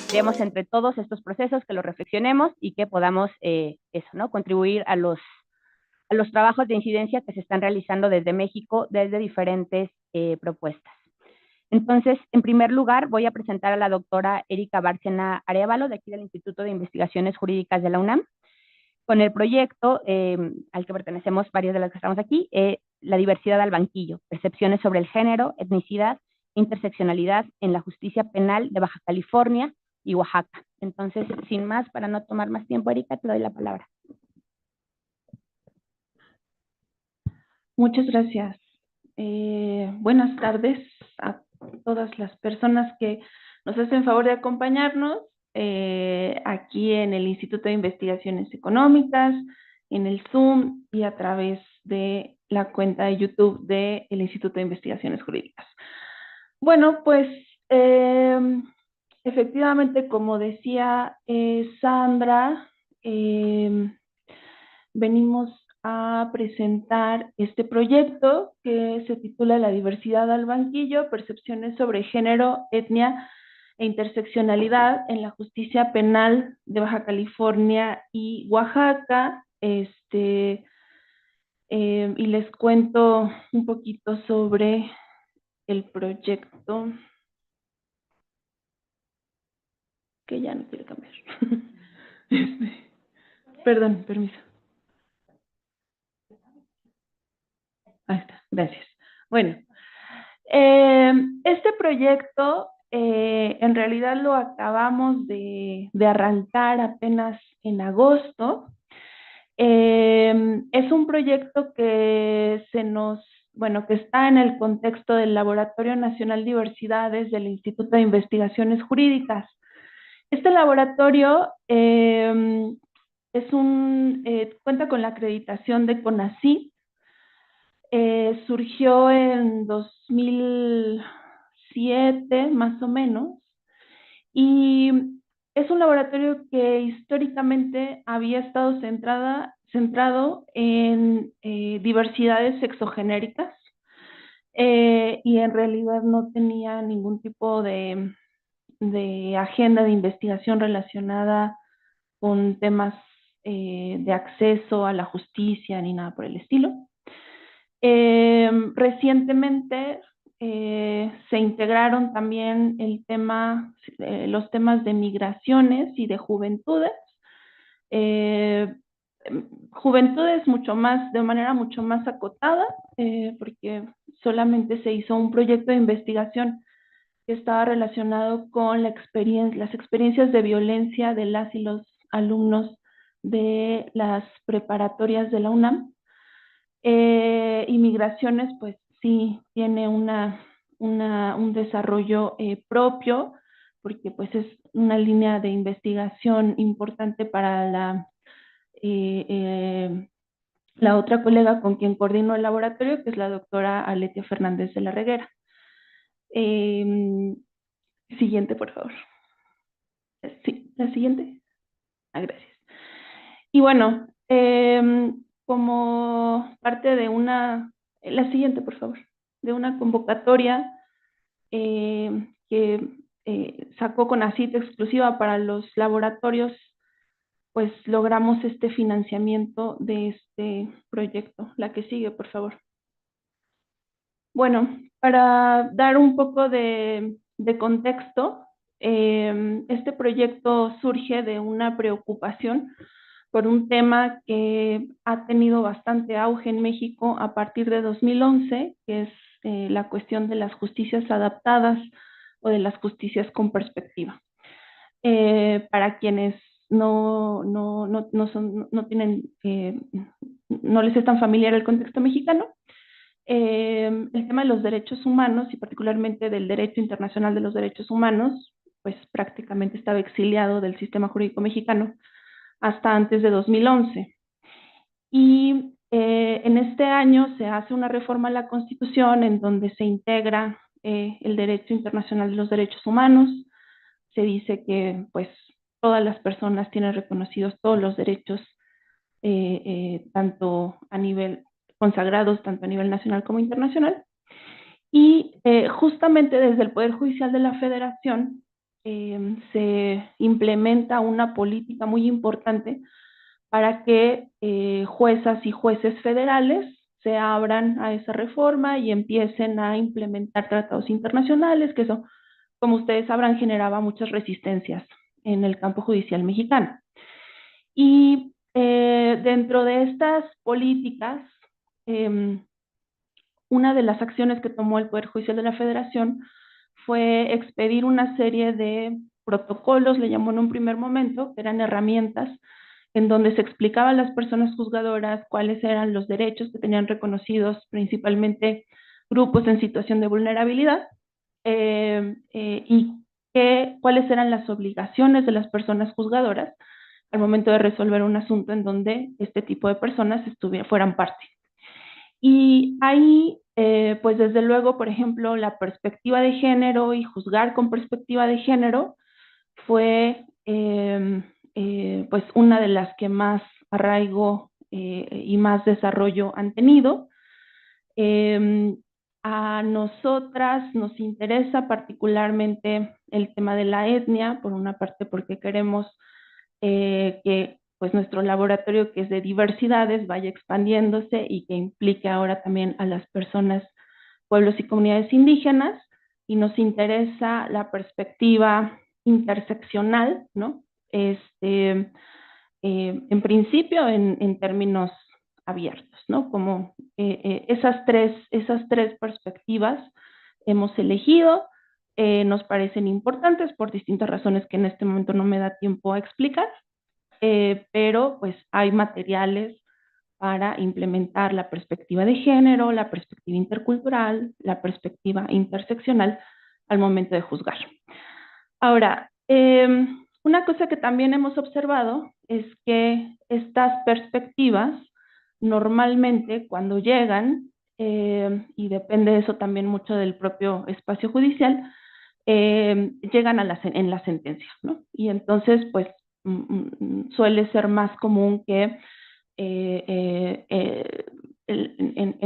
Creemos entre todos estos procesos, que los reflexionemos y que podamos contribuir a los trabajos de incidencia que se están realizando desde México, desde diferentes propuestas. Entonces, en primer lugar, voy a presentar a la doctora Erika Bárcena Arévalo, de aquí del Instituto de Investigaciones Jurídicas de la UNAM, con el proyecto al que pertenecemos varios de los que estamos aquí, La diversidad al banquillo, percepciones sobre el género, etnicidad, interseccionalidad en la justicia penal de Baja California y Oaxaca. Entonces, sin más, para no tomar más tiempo, Erika, te doy la palabra. Muchas gracias. Buenas tardes a todas las personas que nos hacen favor de acompañarnos aquí en el Instituto de Investigaciones Económicas, en el Zoom y a través de la cuenta de YouTube del Instituto de Investigaciones Jurídicas. Bueno, pues efectivamente, como decía Sandra, venimos a presentar este proyecto que se titula La diversidad al banquillo, percepciones sobre género, etnia e interseccionalidad en la justicia penal de Baja California y Oaxaca. Y les cuento un poquito sobre el proyecto, que ya no quiere cambiar. Perdón, permiso. Ahí está, gracias. Bueno, este proyecto en realidad lo acabamos de arrancar apenas en agosto. Es un proyecto que que está en el contexto del Laboratorio Nacional Diversidades del Instituto de Investigaciones Jurídicas. Este laboratorio cuenta con la acreditación de CONACYT. Surgió en 2007, más o menos, y es un laboratorio que históricamente había estado centrado en diversidades sexogenéricas y en realidad no tenía ningún tipo de agenda de investigación relacionada con temas de acceso a la justicia ni nada por el estilo. Recientemente se integraron también los temas de migraciones y de juventudes. Juventudes de manera mucho más acotada, porque solamente se hizo un proyecto de investigación que estaba relacionado con las experiencias de violencia de las y los alumnos de las preparatorias de la UNAM. Migraciones, pues sí tiene un desarrollo propio, porque pues es una línea de investigación importante para la otra colega con quien coordino el laboratorio, que es la doctora Aletia Fernández de la Reguera. Siguiente, por favor. Sí, la siguiente. Gracias. Y bueno, como parte de la siguiente, por favor, de una convocatoria que sacó CONACYT exclusiva para los laboratorios, pues logramos este financiamiento de este proyecto. La que sigue, por favor. Bueno, para dar un poco de contexto, este proyecto surge de una preocupación por un tema que ha tenido bastante auge en México a partir de 2011, que es la cuestión de las justicias adaptadas o de las justicias con perspectiva. Para quienes no les es tan familiar el contexto mexicano, el tema de los derechos humanos y particularmente del derecho internacional de los derechos humanos, pues prácticamente estaba exiliado del sistema jurídico mexicano hasta antes de 2011. Y en este año se hace una reforma a la Constitución en donde se integra el derecho internacional de los derechos humanos. Se dice que pues todas las personas tienen reconocidos todos los derechos, tanto a nivel consagrados, tanto a nivel nacional como internacional. Y justamente desde el Poder Judicial de la Federación se implementa una política muy importante para que juezas y jueces federales se abran a esa reforma y empiecen a implementar tratados internacionales, que eso, como ustedes sabrán, generaba muchas resistencias en el campo judicial mexicano. Y dentro de estas políticas, una de las acciones que tomó el Poder Judicial de la Federación fue expedir una serie de protocolos, le llamó en un primer momento, que eran herramientas en donde se explicaba a las personas juzgadoras cuáles eran los derechos que tenían reconocidos principalmente grupos en situación de vulnerabilidad y cuáles eran las obligaciones de las personas juzgadoras al momento de resolver un asunto en donde este tipo de personas fueran parte. Y ahí, pues desde luego, por ejemplo, la perspectiva de género y juzgar con perspectiva de género fue pues una de las que más arraigo y más desarrollo han tenido. A nosotras nos interesa particularmente el tema de la etnia, por una parte porque queremos que pues nuestro laboratorio, que es de diversidades, vaya expandiéndose y que implique ahora también a las personas, pueblos y comunidades indígenas, y nos interesa la perspectiva interseccional, ¿no? En principio en términos abiertos, ¿no? Como esas tres perspectivas hemos elegido, nos parecen importantes por distintas razones que en este momento no me da tiempo a explicar, pero pues hay materiales para implementar la perspectiva de género, la perspectiva intercultural, la perspectiva interseccional al momento de juzgar. Ahora, una cosa que también hemos observado es que estas perspectivas normalmente cuando llegan, y depende eso también mucho del propio espacio judicial, llegan en la sentencia, ¿no? Y entonces, pues, suele ser más común que en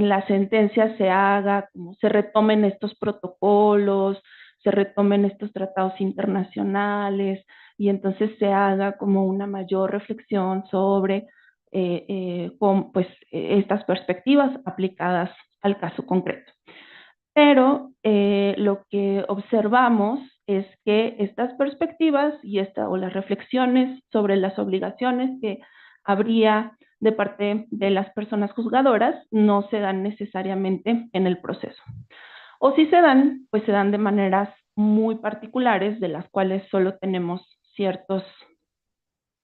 la sentencia se haga, como se retomen estos protocolos, se retomen estos tratados internacionales y entonces se haga como una mayor reflexión sobre estas perspectivas aplicadas al caso concreto. Pero lo que observamos es que estas perspectivas o las reflexiones sobre las obligaciones que habría de parte de las personas juzgadoras no se dan necesariamente en el proceso. O si se dan, pues se dan de maneras muy particulares, de las cuales solo tenemos ciertos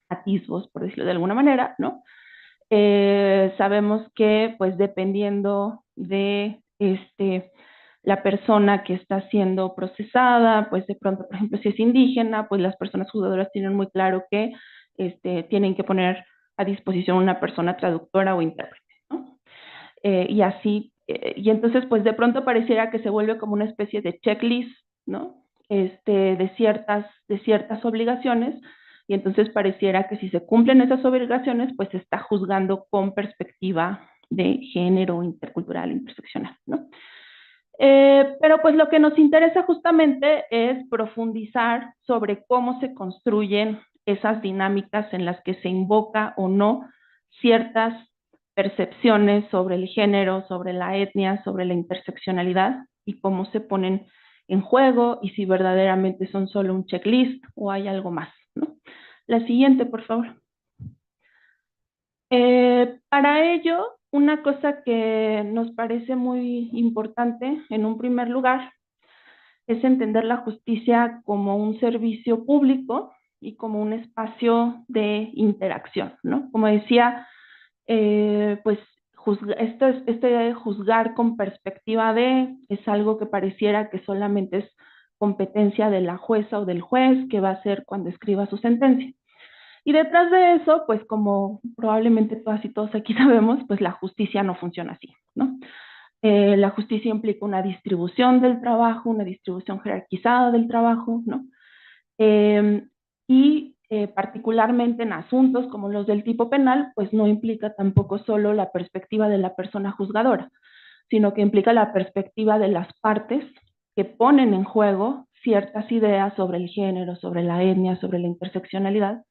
atisbos, por decirlo de alguna manera, ¿no? Sabemos que, pues dependiendo de la persona que está siendo procesada, pues de pronto, por ejemplo, si es indígena, pues las personas juzgadoras tienen muy claro que tienen que poner a disposición una persona traductora o intérprete, ¿no? Y así, y entonces, pues de pronto pareciera que se vuelve como una especie de checklist, ¿no? De ciertas obligaciones, y entonces pareciera que si se cumplen esas obligaciones, pues se está juzgando con perspectiva de género, intercultural, interseccional, ¿no? Pero pues lo que nos interesa justamente es profundizar sobre cómo se construyen esas dinámicas en las que se invoca o no ciertas percepciones sobre el género, sobre la etnia, sobre la interseccionalidad y cómo se ponen en juego y si verdaderamente son solo un checklist o hay algo más, ¿no? La siguiente, por favor. Para ello, una cosa que nos parece muy importante, en un primer lugar, es entender la justicia como un servicio público y como un espacio de interacción, ¿no? Como decía, pues juzgar con perspectiva es algo que pareciera que solamente es competencia de la jueza o del juez que va a hacer cuando escriba su sentencia. Y detrás de eso, pues como probablemente todas y todos aquí sabemos, pues la justicia no funciona así, ¿no? La justicia implica una distribución del trabajo, una distribución jerarquizada del trabajo, ¿no? Y particularmente en asuntos como los del tipo penal, pues no implica tampoco solo la perspectiva de la persona juzgadora, sino que implica la perspectiva de las partes que ponen en juego ciertas ideas sobre el género, sobre la etnia, sobre la interseccionalidad,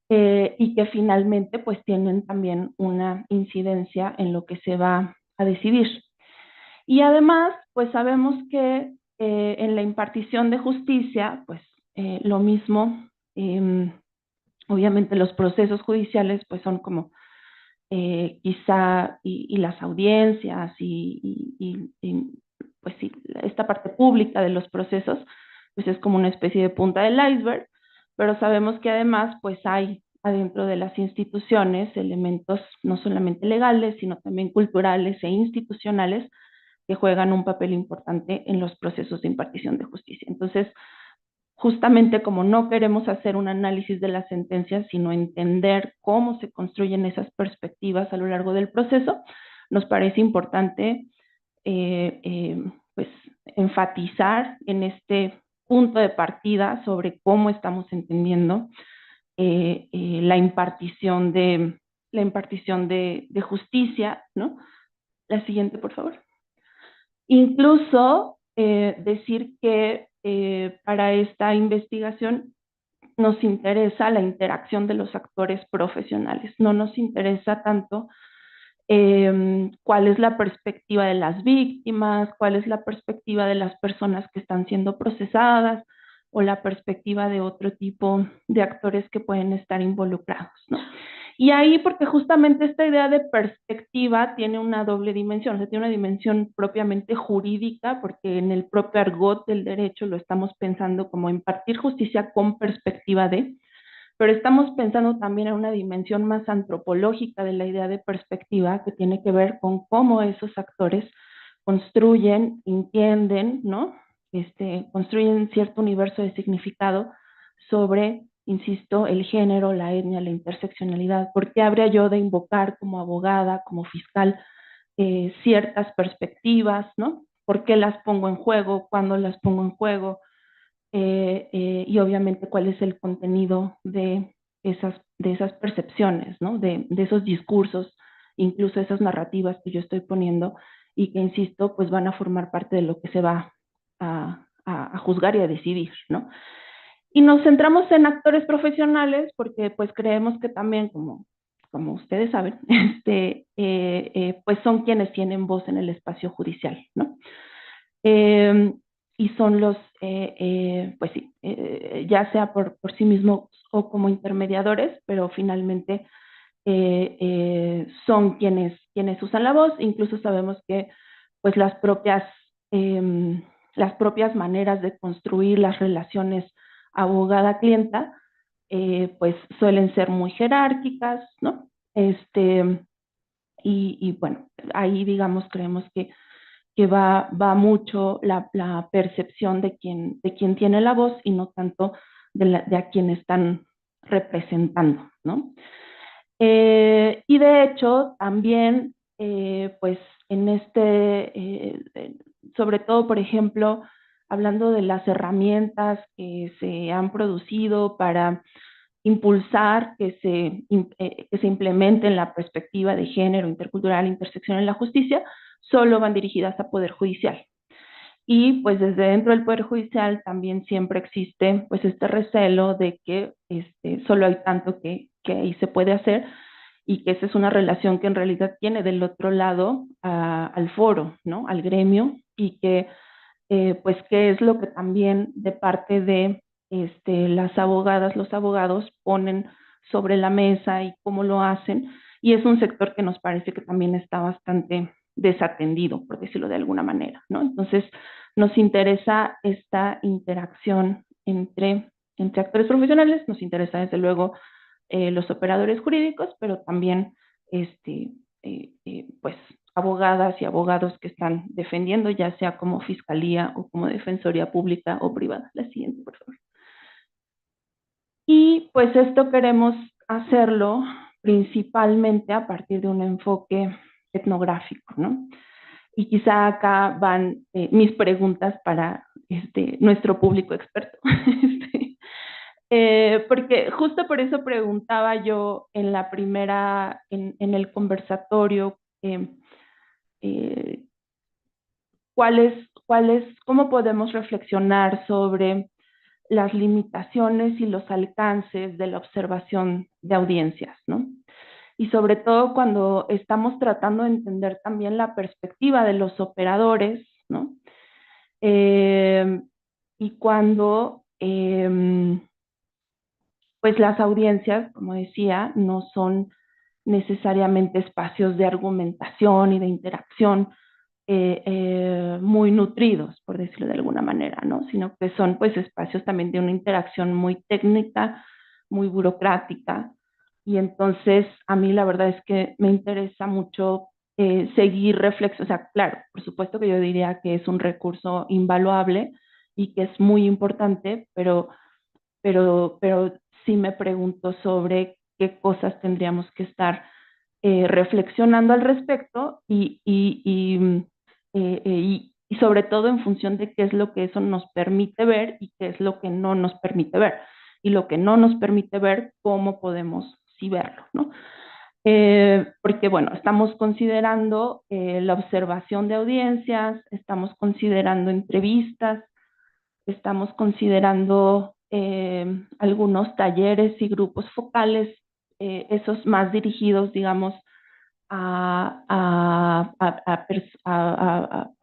y que finalmente pues tienen también una incidencia en lo que se va a decidir. Y además, pues sabemos que en la impartición de justicia, pues lo mismo, obviamente los procesos judiciales pues son como quizá, y las audiencias pues sí, esta parte pública de los procesos, pues es como una especie de punta del iceberg, pero sabemos que además pues hay adentro de las instituciones elementos no solamente legales, sino también culturales e institucionales que juegan un papel importante en los procesos de impartición de justicia. Entonces, justamente como no queremos hacer un análisis de las sentencias, sino entender cómo se construyen esas perspectivas a lo largo del proceso, nos parece importante pues enfatizar en este punto de partida sobre cómo estamos entendiendo la impartición de justicia, ¿no? La siguiente, por favor. Incluso decir que para esta investigación nos interesa la interacción de los actores profesionales, no nos interesa tanto cuál es la perspectiva de las víctimas, cuál es la perspectiva de las personas que están siendo procesadas o la perspectiva de otro tipo de actores que pueden estar involucrados, ¿no? Y ahí, porque justamente esta idea de perspectiva tiene una doble dimensión, o sea, tiene una dimensión propiamente jurídica, porque en el propio argot del derecho lo estamos pensando como impartir justicia con perspectiva de, pero estamos pensando también en una dimensión más antropológica de la idea de perspectiva, que tiene que ver con cómo esos actores construyen, entienden, ¿no? Construyen cierto universo de significado sobre, insisto, el género, la etnia, la interseccionalidad. ¿Por qué habría yo de invocar como abogada, como fiscal, ciertas perspectivas, ¿no? ¿Por qué las pongo en juego? ¿Cuándo las pongo en juego? Y obviamente cuál es el contenido de esas percepciones, ¿no? De esos discursos, incluso esas narrativas que yo estoy poniendo y que, insisto, pues van a formar parte de lo que se va a juzgar y a decidir, ¿no? Y nos centramos en actores profesionales porque pues creemos que también, como ustedes saben, pues son quienes tienen voz en el espacio judicial, ¿no? Y son los, pues sí, ya sea por sí mismos o como intermediadores, pero finalmente son quienes usan la voz. Incluso sabemos que pues las propias maneras de construir las relaciones abogada-clienta pues suelen ser muy jerárquicas, ¿no? Y bueno, ahí digamos creemos que va mucho la percepción de quien tiene la voz y no tanto de a quien están representando, ¿no? Y de hecho, también, pues en sobre todo, por ejemplo, hablando de las herramientas que se han producido para impulsar que se implemente en la perspectiva de género, intercultural, intersección en la justicia, solo van dirigidas a Poder Judicial. Y pues desde dentro del Poder Judicial también siempre existe pues este recelo de que solo hay tanto que ahí se puede hacer y que esa es una relación que en realidad tiene del otro lado al foro, ¿no? Al gremio, y que pues qué es lo que también de parte de las abogadas, los abogados ponen sobre la mesa y cómo lo hacen, y es un sector que nos parece que también está bastante desatendido, por decirlo de alguna manera, ¿no? Entonces, nos interesa esta interacción entre actores profesionales, nos interesa desde luego los operadores jurídicos, pero también pues abogadas y abogados que están defendiendo, ya sea como fiscalía o como defensoría pública o privada. La siguiente, por favor. Y pues esto queremos hacerlo principalmente a partir de un enfoque etnográfico, ¿no? Y quizá acá van mis preguntas para nuestro público experto. Porque justo por eso preguntaba yo en la primera, en el conversatorio, eh, cómo podemos reflexionar sobre las limitaciones y los alcances de la observación de audiencias, ¿no? Y sobre todo cuando estamos tratando de entender también la perspectiva de los operadores, ¿no? Eh, y cuando, pues las audiencias, como decía, no son necesariamente espacios de argumentación y de interacción muy nutridos, por decirlo de alguna manera, ¿no? Sino que son pues espacios también de una interacción muy técnica, muy burocrática. Y entonces a mí la verdad es que me interesa mucho seguir reflexionando, o sea, claro, por supuesto que yo diría que es un recurso invaluable y que es muy importante, pero sí me pregunto sobre qué cosas tendríamos que estar reflexionando al respecto y sobre todo en función de qué es lo que eso nos permite ver y qué es lo que no nos permite ver. Y lo que no nos permite ver, cómo podemos sí verlo, ¿no? Porque, bueno, estamos considerando la observación de audiencias, estamos considerando entrevistas, estamos considerando algunos talleres y grupos focales, esos más dirigidos, digamos, a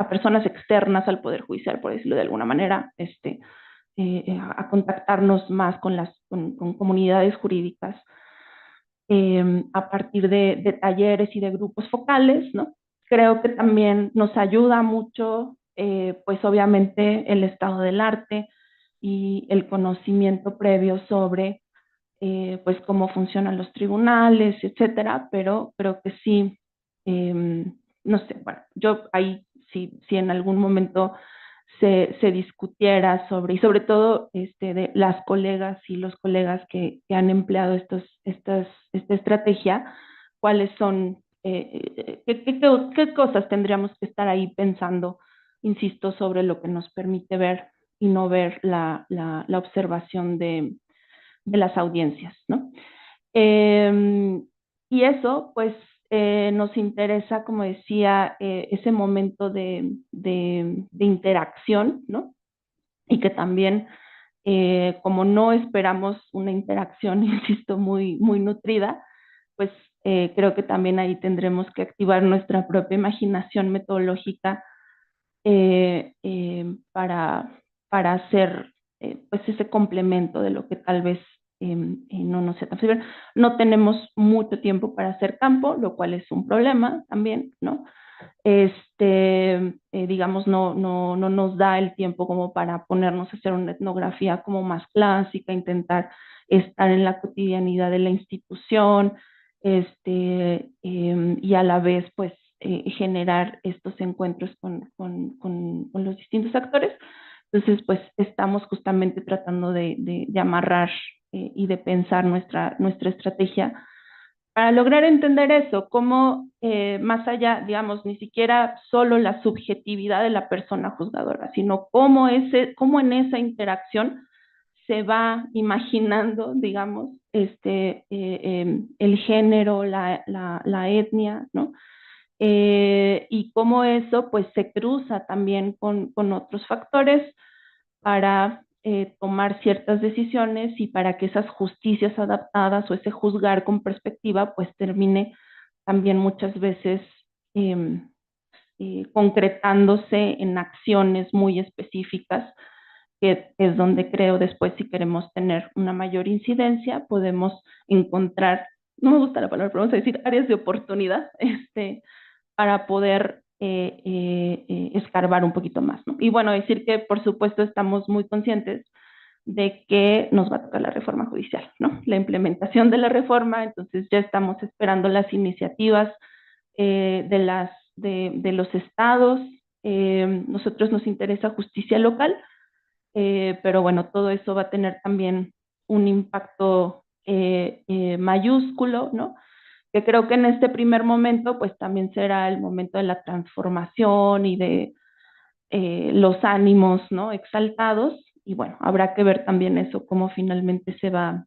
personas externas al Poder Judicial, por decirlo de alguna manera, a contactarnos más con comunidades jurídicas a partir de talleres y de grupos focales, ¿no? Creo que también nos ayuda mucho, pues obviamente, el estado del arte y el conocimiento previo sobre pues cómo funcionan los tribunales, etcétera, pero creo que sí, no sé, bueno, yo ahí si en algún momento se discutiera sobre, y sobre todo de las colegas y los colegas que han empleado esta estrategia, cuáles son, qué cosas tendríamos que estar ahí pensando, insisto, sobre lo que nos permite ver y no ver la observación de las audiencias, ¿no? Y eso, pues, nos interesa, como decía, ese momento de interacción, ¿no? Y que también, como no esperamos una interacción, insisto, muy nutrida, pues creo que también ahí tendremos que activar nuestra propia imaginación metodológica para hacer pues ese complemento de lo que tal vez no nos sea tan fácil. No tenemos mucho tiempo para hacer campo, lo cual es un problema también, ¿no? Digamos, no nos da el tiempo como para ponernos a hacer una etnografía como más clásica, intentar estar en la cotidianidad de la institución, y a la vez, pues, generar estos encuentros con los distintos actores. Entonces, pues, estamos justamente tratando de amarrar y de pensar nuestra estrategia para lograr entender eso, cómo más allá, digamos, ni siquiera solo la subjetividad de la persona juzgadora, sino cómo en esa interacción se va imaginando, digamos, el género, la etnia, ¿no? Y cómo eso pues se cruza también con otros factores para tomar ciertas decisiones y para que esas justicias adaptadas o ese juzgar con perspectiva pues termine también muchas veces eh, concretándose en acciones muy específicas, que es donde creo después si queremos tener una mayor incidencia podemos encontrar, no me gusta la palabra, pero vamos a decir áreas de oportunidad, para poder escarbar un poquito más, ¿no? Y bueno, decir que por supuesto estamos muy conscientes de que nos va a tocar la reforma judicial, ¿no? La implementación de la reforma, entonces ya estamos esperando las iniciativas de los estados. Nosotros nos interesa justicia local, pero bueno, todo eso va a tener también un impacto mayúsculo, ¿no? Que creo que en este primer momento, pues también será el momento de la transformación y de los ánimos, ¿no? Exaltados, y bueno, habrá que ver también eso, cómo finalmente se va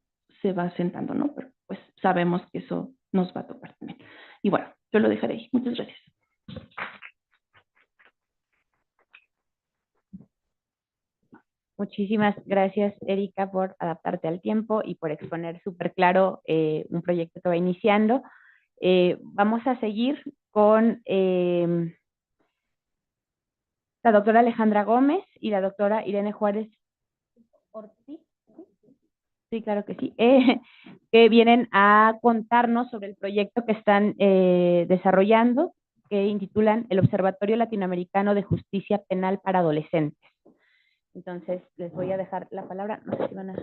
asentando, ¿no? Pero pues sabemos que eso nos va a tocar también. Y bueno, yo lo dejaré ahí. Muchas gracias. Muchísimas gracias, Erika, por adaptarte al tiempo y por exponer súper claro un proyecto que va iniciando. Vamos a seguir con la doctora Alejandra Gómez y la doctora Irene Juárez Ortiz. Sí, claro que sí. Que vienen a contarnos sobre el proyecto que están desarrollando, que intitulan el Observatorio Latinoamericano de Justicia Penal para Adolescentes. Entonces, les voy a dejar la palabra. No sé si van a...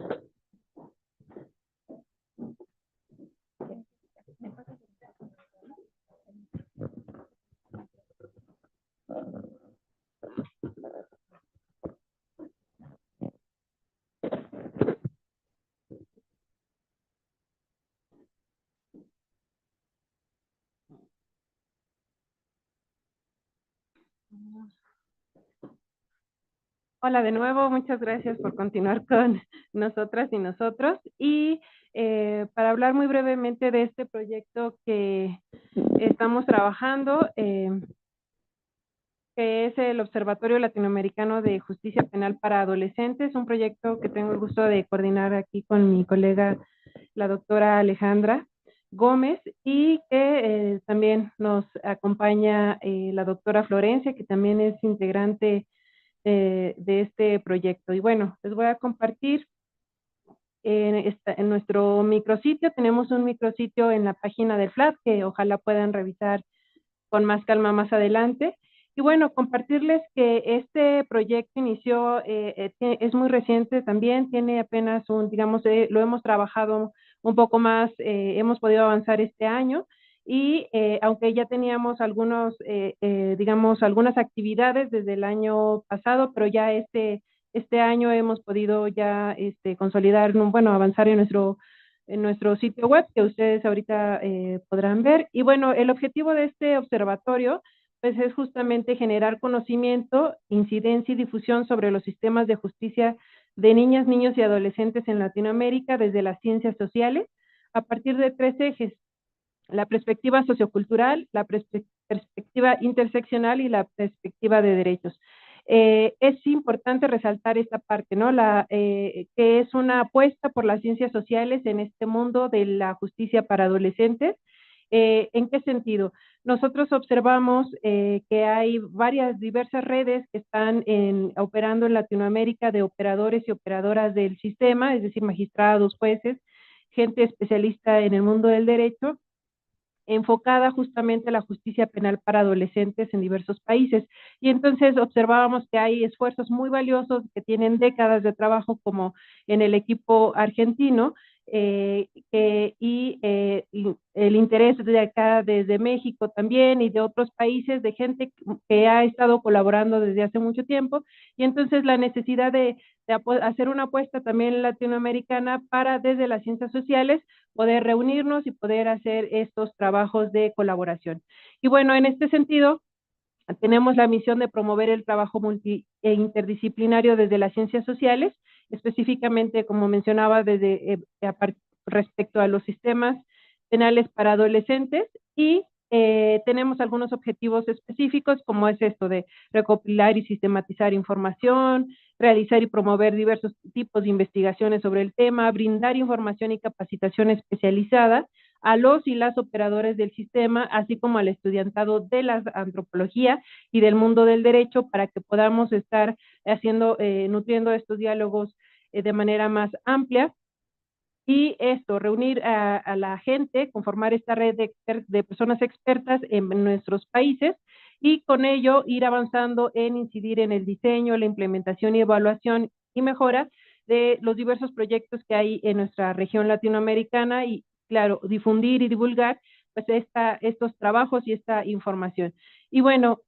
Hola de nuevo, muchas gracias por continuar con nosotras y nosotros. Y para hablar muy brevemente de este proyecto que estamos trabajando, que es el Observatorio Latinoamericano de Justicia Penal para Adolescentes, un proyecto que tengo el gusto de coordinar aquí con mi colega, la doctora Alejandra Gómez, y que también nos acompaña la doctora Florencia, que también es integrante de este proyecto. Y bueno, les voy a compartir en nuestro micrositio. Tenemos un micrositio en la página del FLAP que ojalá puedan revisar con más calma más adelante. Y bueno, compartirles que este proyecto inició, es muy reciente también, tiene apenas digamos, lo hemos trabajado un poco más, hemos podido avanzar este año y aunque ya teníamos digamos, algunas actividades desde el año pasado, pero ya este año hemos podido ya consolidar, bueno, avanzar en nuestro sitio web que ustedes ahorita podrán ver. Y bueno, el objetivo de este observatorio pues es justamente generar conocimiento, incidencia y difusión sobre los sistemas de justicia de niñas, niños y adolescentes en Latinoamérica desde las ciencias sociales a partir de 3 ejes: la perspectiva sociocultural, la perspectiva interseccional y la perspectiva de derechos. Es importante resaltar esta parte, ¿no? Que es una apuesta por las ciencias sociales en este mundo de la justicia para adolescentes. ¿En qué sentido? Nosotros observamos que hay varias diversas redes que están operando en Latinoamérica de operadores y operadoras del sistema, es decir, magistrados, jueces, gente especialista en el mundo del derecho, enfocada justamente a la justicia penal para adolescentes en diversos países. Y entonces observábamos que hay esfuerzos muy valiosos que tienen décadas de trabajo, como en el equipo argentino, y el interés de acá desde México también y de otros países, de gente que ha estado colaborando desde hace mucho tiempo, y entonces la necesidad de hacer una apuesta también latinoamericana para desde las ciencias sociales poder reunirnos y poder hacer estos trabajos de colaboración. Y bueno, en este sentido, tenemos la misión de promover el trabajo multi e interdisciplinario desde las ciencias sociales, específicamente, como mencionaba, respecto a los sistemas penales para adolescentes, y tenemos algunos objetivos específicos, como es esto de recopilar y sistematizar información, realizar y promover diversos tipos de investigaciones sobre el tema, brindar información y capacitación especializada a los y las operadores del sistema, así como al estudiantado de la antropología y del mundo del derecho, para que podamos estar nutriendo estos diálogos de manera más amplia. Y esto, reunir a la gente, conformar esta red de personas expertas en nuestros países, y con ello ir avanzando en incidir en el diseño, la implementación y evaluación y mejora de los diversos proyectos que hay en nuestra región latinoamericana, y claro, difundir y divulgar pues estos trabajos y esta información. Y bueno,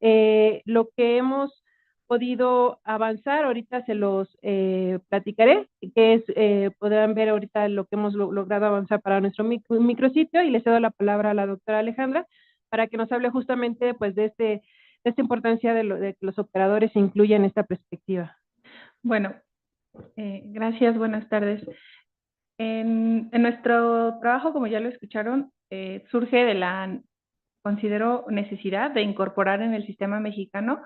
lo que hemos podido avanzar, ahorita se los platicaré, que podrán ver ahorita lo que hemos logrado avanzar para nuestro micrositio, y les cedo la palabra a la doctora Alejandra para que nos hable justamente pues de esta importancia de que los operadores se incluyan en esta perspectiva. Bueno, Gracias, buenas tardes. En nuestro trabajo, como ya lo escucharon, surge de la, considero, necesidad de incorporar en el sistema mexicano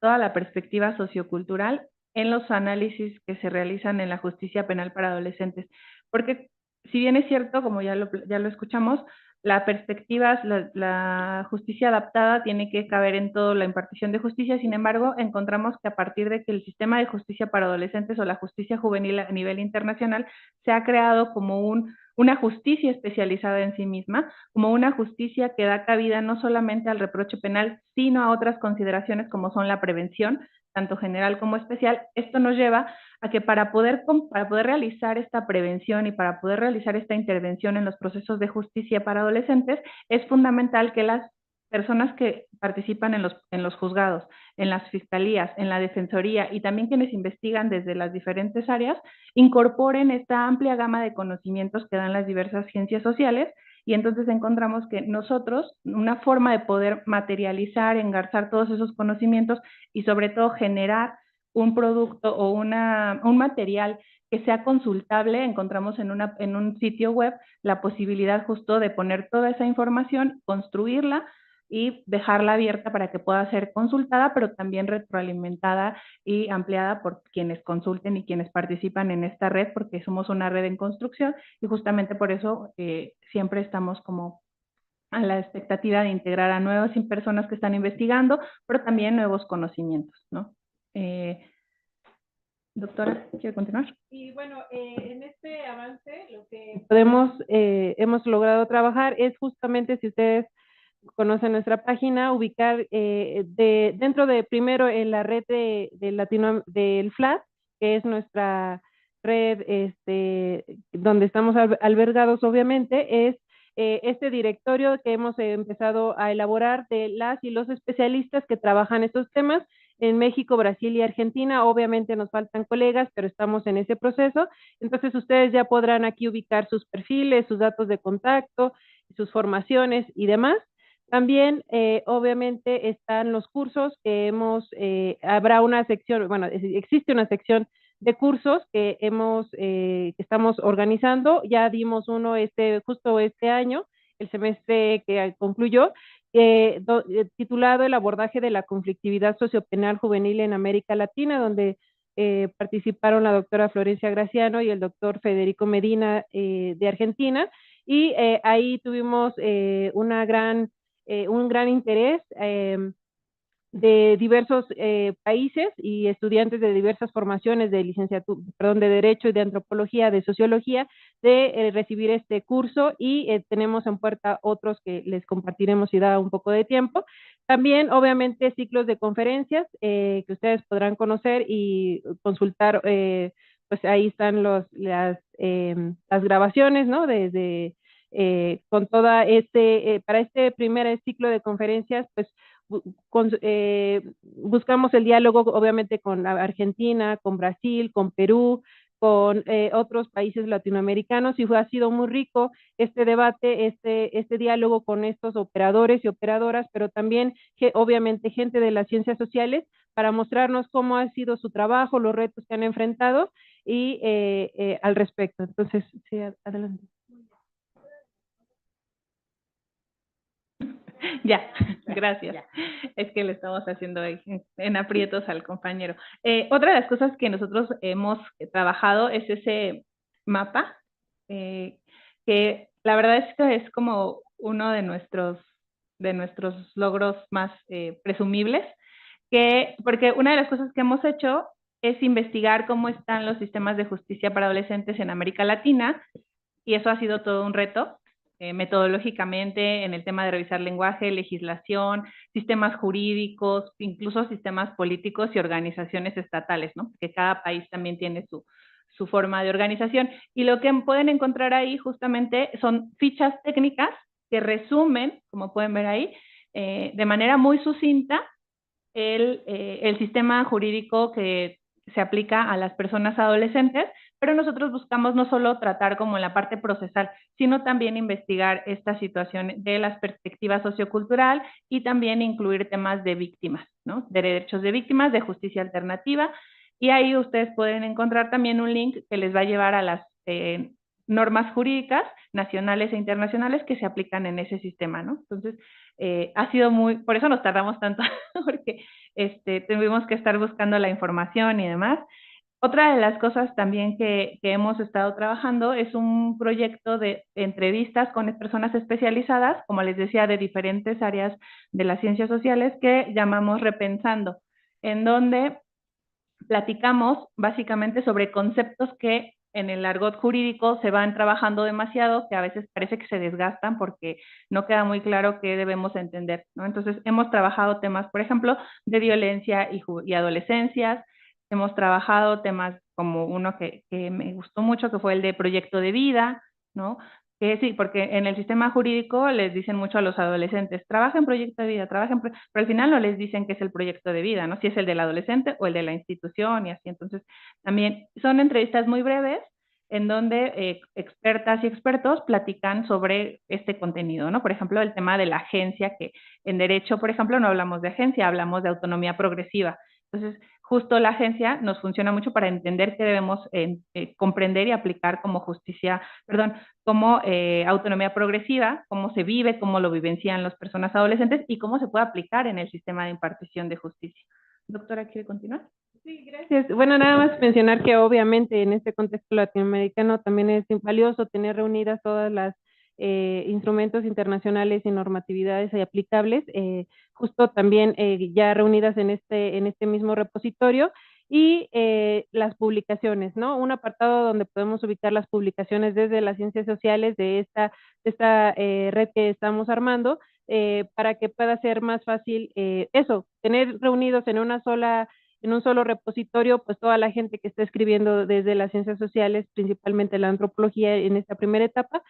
toda la perspectiva sociocultural en los análisis que se realizan en la justicia penal para adolescentes. Porque si bien es cierto, como ya lo escuchamos, la perspectiva, la justicia adaptada tiene que caber en toda la impartición de justicia. Sin embargo, encontramos que a partir de que el sistema de justicia para adolescentes o la justicia juvenil a nivel internacional se ha creado como una justicia especializada en sí misma, como una justicia que da cabida no solamente al reproche penal, sino a otras consideraciones como son la prevención, tanto general como especial. Esto nos lleva a que para poder realizar esta prevención y para poder realizar esta intervención en los procesos de justicia para adolescentes, es fundamental que las personas que participan en los juzgados, en las fiscalías, en la defensoría y también quienes investigan desde las diferentes áreas, incorporen esta amplia gama de conocimientos que dan las diversas ciencias sociales. Y entonces encontramos que nosotros, una forma de poder materializar, engarzar todos esos conocimientos y sobre todo generar un producto o un material que sea consultable, encontramos en un sitio web la posibilidad justo de poner toda esa información, construirla y dejarla abierta para que pueda ser consultada, pero también retroalimentada y ampliada por quienes consulten y quienes participan en esta red, porque somos una red en construcción y justamente por eso siempre estamos como a la expectativa de integrar a nuevas personas que están investigando, pero también nuevos conocimientos, ¿no? Doctora, ¿quiere continuar? Y bueno, en este avance lo que podemos, hemos logrado trabajar es justamente, si ustedes conocen nuestra página, ubicar dentro de, primero en la red del FLAD, que es nuestra red donde estamos albergados obviamente, es este directorio que hemos empezado a elaborar de las y los especialistas que trabajan estos temas en México, Brasil y Argentina. Obviamente nos faltan colegas, pero estamos en ese proceso. Entonces ustedes ya podrán aquí ubicar sus perfiles, sus datos de contacto, sus formaciones y demás. También, obviamente, están los cursos que habrá una sección, bueno, existe una sección de cursos que que estamos organizando. Ya dimos uno justo este año, el semestre que concluyó, titulado El abordaje de la conflictividad sociopenal juvenil en América Latina, donde participaron la doctora Florencia Graciano y el doctor Federico Medina de Argentina, y ahí tuvimos un gran interés de diversos países y estudiantes de diversas formaciones de licenciatura, perdón, de Derecho y de Antropología, de Sociología, de recibir este curso, y tenemos en puerta otros que les compartiremos si da un poco de tiempo. También, obviamente, ciclos de conferencias que ustedes podrán conocer y consultar, pues ahí están las grabaciones, ¿no? Desde con toda para este primer ciclo de conferencias, pues buscamos el diálogo obviamente con Argentina, con Brasil, con Perú, con otros países latinoamericanos, y ha sido muy rico este debate, este diálogo con estos operadores y operadoras, pero también obviamente gente de las ciencias sociales, para mostrarnos cómo ha sido su trabajo, los retos que han enfrentado y al respecto. Entonces, sí, adelante. Ya, gracias. Ya. Es que le estamos haciendo en aprietos al compañero. Otra de las cosas que nosotros hemos trabajado es ese mapa, que la verdad es que es como uno de nuestros logros más presumibles, porque una de las cosas que hemos hecho es investigar cómo están los sistemas de justicia para adolescentes en América Latina, y eso ha sido todo un reto. Metodológicamente, en el tema de revisar lenguaje, legislación, sistemas jurídicos, incluso sistemas políticos y organizaciones estatales, ¿no? Que cada país también tiene su forma de organización. Y lo que pueden encontrar ahí justamente son fichas técnicas que resumen, como pueden ver ahí, de manera muy sucinta el sistema jurídico que se aplica a las personas adolescentes, pero nosotros buscamos no solo tratar como en la parte procesal, sino también investigar esta situación de las perspectivas sociocultural y también incluir temas de víctimas, ¿no? De derechos de víctimas, de justicia alternativa, Y ahí ustedes pueden encontrar también un link que les va a llevar a las normas jurídicas nacionales e internacionales que se aplican en ese sistema, ¿no? Entonces, ha sido por eso nos tardamos tanto, porque tuvimos que estar buscando la información y demás. Otra de las cosas también que hemos estado trabajando es un proyecto de entrevistas con personas especializadas, como les decía, de diferentes áreas de las ciencias sociales que llamamos Repensando, en donde platicamos básicamente sobre conceptos que en el argot jurídico se van trabajando demasiado, que a veces parece que se desgastan porque no queda muy claro qué debemos entender, ¿no? Entonces, hemos trabajado temas, por ejemplo, de violencia y adolescencias, hemos trabajado temas como uno que me gustó mucho, que fue el de proyecto de vida, ¿no? Que sí, porque en el sistema jurídico les dicen mucho a los adolescentes, trabaja en proyecto de vida, pero al final no les dicen que es el proyecto de vida, ¿no? Si es el del adolescente o el de la institución y así. Entonces, también son entrevistas muy breves en donde expertas y expertos platican sobre este contenido, ¿no? Por ejemplo, el tema de la agencia, que en derecho, por ejemplo, no hablamos de agencia, hablamos de autonomía progresiva. Entonces, justo la agencia nos funciona mucho para entender que debemos comprender y aplicar como justicia, perdón, como autonomía progresiva, cómo se vive, cómo lo vivencian las personas adolescentes y cómo se puede aplicar en el sistema de impartición de justicia. Doctora, ¿quiere continuar? Sí, gracias. Bueno, nada más mencionar que obviamente en este contexto latinoamericano también es valioso tener reunidas todas las instrumentos internacionales y normatividades aplicables, justo también ya reunidas en este mismo repositorio, y las publicaciones, ¿no? Un apartado donde podemos ubicar las publicaciones desde las ciencias sociales de esta red que estamos armando, para que pueda ser más fácil tener reunidos en un solo repositorio, pues toda la gente que está escribiendo desde las ciencias sociales, principalmente la antropología en esta primera etapa,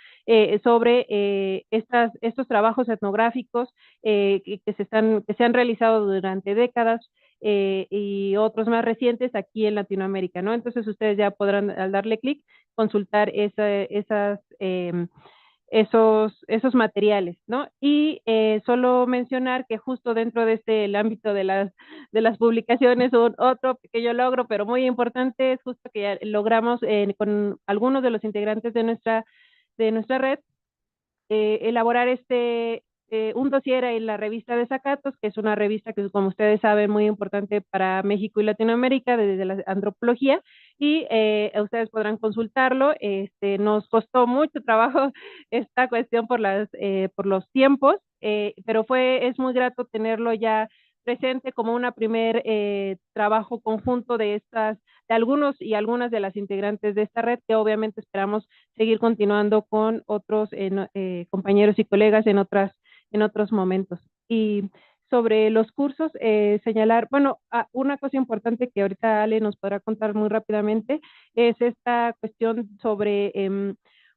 sobre estos trabajos etnográficos que se han realizado durante décadas, y otros más recientes aquí en Latinoamérica, ¿no? Entonces ustedes ya podrán, al darle clic, consultar esos materiales, ¿no? Y solo mencionar que justo dentro de el ámbito de las publicaciones, otro pequeño logro, pero muy importante, es justo que ya logramos con algunos de los integrantes de nuestra red, elaborar un dossier en la revista Desacatos, que es una revista que, como ustedes saben, muy importante para México y Latinoamérica desde la antropología, y ustedes podrán consultarlo. Nos costó mucho trabajo esta cuestión por los tiempos, pero es muy grato tenerlo ya presente como una primer trabajo conjunto de algunos y algunas de las integrantes de esta red, que obviamente esperamos seguir continuando con otros compañeros y colegas en otros momentos. Y sobre los cursos, señalar, bueno, una cosa importante que ahorita Ale nos podrá contar muy rápidamente es esta cuestión sobre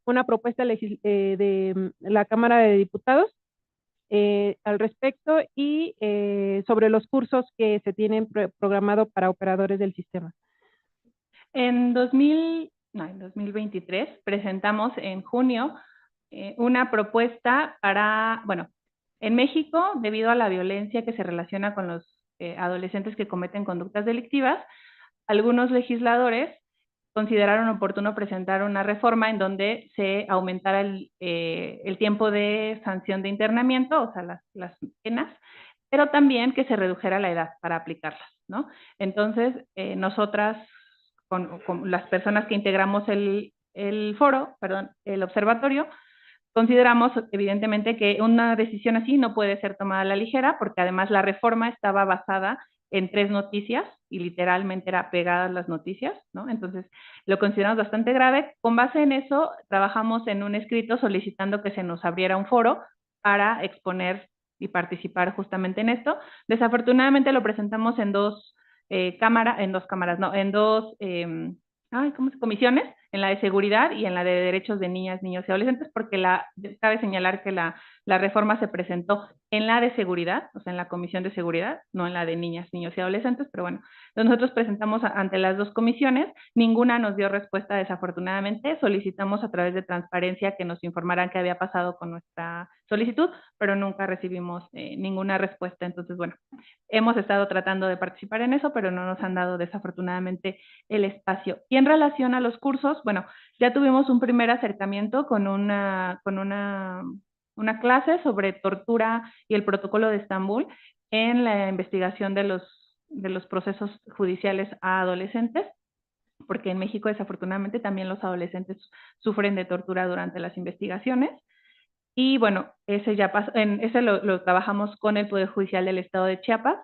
una propuesta de la Cámara de Diputados al respecto, y sobre los cursos que se tienen programado para operadores del sistema. En 2023 presentamos en junio una propuesta para, bueno, en México, debido a la violencia que se relaciona con los adolescentes que cometen conductas delictivas, algunos legisladores consideraron oportuno presentar una reforma en donde se aumentara el tiempo de sanción de internamiento, o sea, las penas, pero también que se redujera la edad para aplicarlas, ¿no? Entonces, nosotras, con las personas que integramos el observatorio, consideramos evidentemente que una decisión así no puede ser tomada a la ligera, porque además la reforma estaba basada en 3 noticias y literalmente era pegadas las noticias, ¿no? Entonces lo consideramos bastante grave. Con base en eso, trabajamos en un escrito solicitando que se nos abriera un foro para exponer y participar justamente en esto. Desafortunadamente lo presentamos en dos comisiones, en la de seguridad y en la de derechos de niñas, niños y adolescentes, porque cabe señalar que la reforma se presentó en la de seguridad, o sea, en la Comisión de Seguridad, no en la de niñas, niños y adolescentes, pero bueno, nosotros presentamos ante las dos comisiones, ninguna nos dio respuesta desafortunadamente, solicitamos a través de Transparencia que nos informaran qué había pasado con nuestra solicitud, pero nunca recibimos ninguna respuesta, entonces bueno, hemos estado tratando de participar en eso, pero no nos han dado desafortunadamente el espacio. Y en relación a los cursos, bueno, ya tuvimos un primer acercamiento con una clase sobre tortura y el protocolo de Estambul en la investigación de los procesos judiciales a adolescentes, porque en México desafortunadamente también los adolescentes sufren de tortura durante las investigaciones. Y bueno, ese ya pasó, ese lo trabajamos con el Poder Judicial del Estado de Chiapas,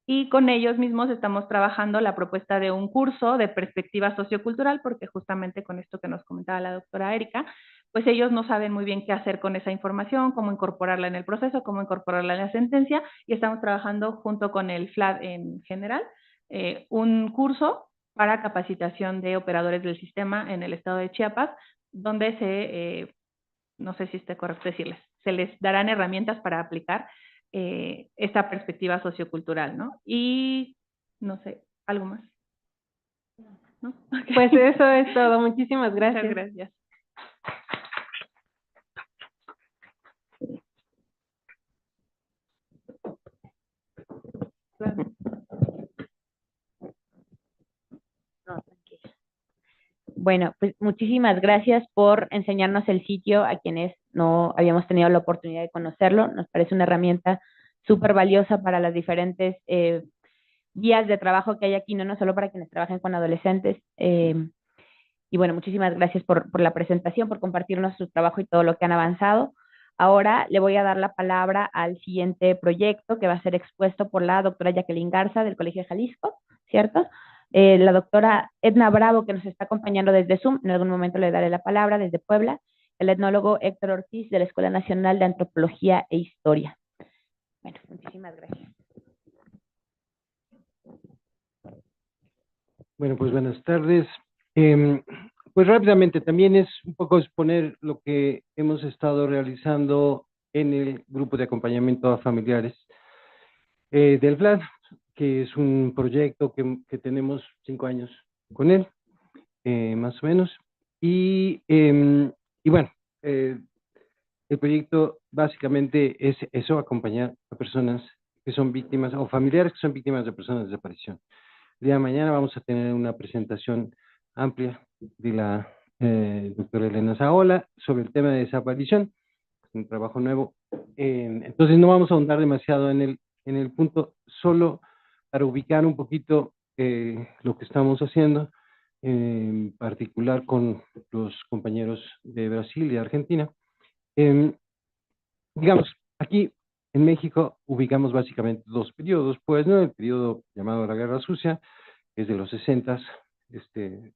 y con ellos mismos estamos trabajando la propuesta de un curso de perspectiva sociocultural, porque justamente con esto que nos comentaba la doctora Erika, pues ellos no saben muy bien qué hacer con esa información, cómo incorporarla en el proceso, cómo incorporarla en la sentencia, y estamos trabajando junto con el FLAD en general, un curso para capacitación de operadores del sistema en el estado de Chiapas, donde no sé si esté correcto decirles, se les darán herramientas para aplicar esta perspectiva sociocultural, ¿no? Y no sé, ¿algo más? ¿No? Okay. Pues eso es todo. Muchísimas gracias. Muchas gracias. Bueno, pues muchísimas gracias por enseñarnos el sitio a quienes no habíamos tenido la oportunidad de conocerlo. Nos parece una herramienta súper valiosa para las diferentes vías de trabajo que hay aquí, no solo para quienes trabajan con adolescentes. Y bueno, muchísimas gracias por la presentación, por compartirnos su trabajo y todo lo que han avanzado. Ahora le voy a dar la palabra al siguiente proyecto que va a ser expuesto por la doctora Jacqueline Garza del Colegio de Jalisco, ¿cierto? La doctora Edna Bravo, que nos está acompañando desde Zoom, en algún momento le daré la palabra desde Puebla, el etnólogo Héctor Ortiz de la Escuela Nacional de Antropología e Historia. Bueno, muchísimas gracias. Bueno, pues buenas tardes. Pues rápidamente, también es un poco exponer lo que hemos estado realizando en el grupo de acompañamiento a familiares del FLAD, que es un proyecto que tenemos 5 años con él, más o menos. Y bueno, el proyecto básicamente es eso, acompañar a personas que son víctimas o familiares que son víctimas de personas de desaparición. El día de mañana vamos a tener una presentación amplia de la doctora Elena Saola sobre el tema de desaparición, un trabajo nuevo. Entonces no vamos a ahondar demasiado en el punto, solo para ubicar un poquito lo que estamos haciendo, en particular con los compañeros de Brasil y de Argentina. Digamos, aquí en México ubicamos básicamente 2 periodos, pues, ¿no? El periodo llamado la Guerra Sucia, que es de los 60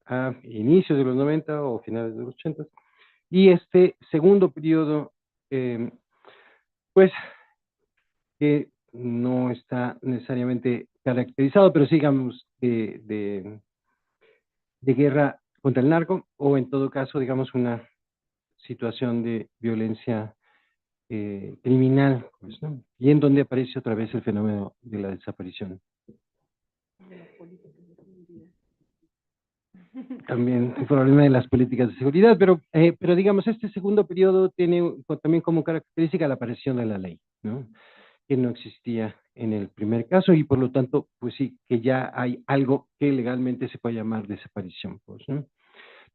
a inicios de los 90 o finales de los 80, y este segundo periodo, pues, que no está necesariamente caracterizado, pero sigamos de guerra contra el narco, o en todo caso, digamos, una situación de violencia criminal, pues, ¿no? Y en donde aparece otra vez el fenómeno de la desaparición. También el problema de las políticas de seguridad, pero digamos, este segundo periodo tiene también como característica la aparición de la ley, ¿no? Que no existía en el primer caso y por lo tanto, pues sí, que ya hay algo que legalmente se puede llamar desaparición, pues, ¿no? En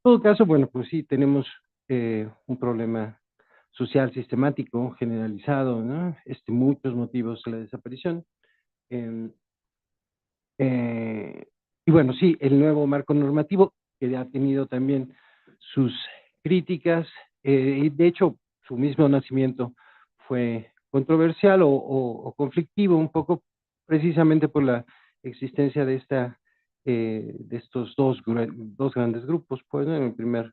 todo caso, bueno, pues sí, tenemos un problema social sistemático, generalizado, ¿no? Muchos motivos de la desaparición. Y bueno, sí, el nuevo marco normativo, que ha tenido también sus críticas, y de hecho, su mismo nacimiento fue controversial o conflictivo, un poco precisamente por la existencia de estos dos grandes grupos. Pues, ¿no? En el primer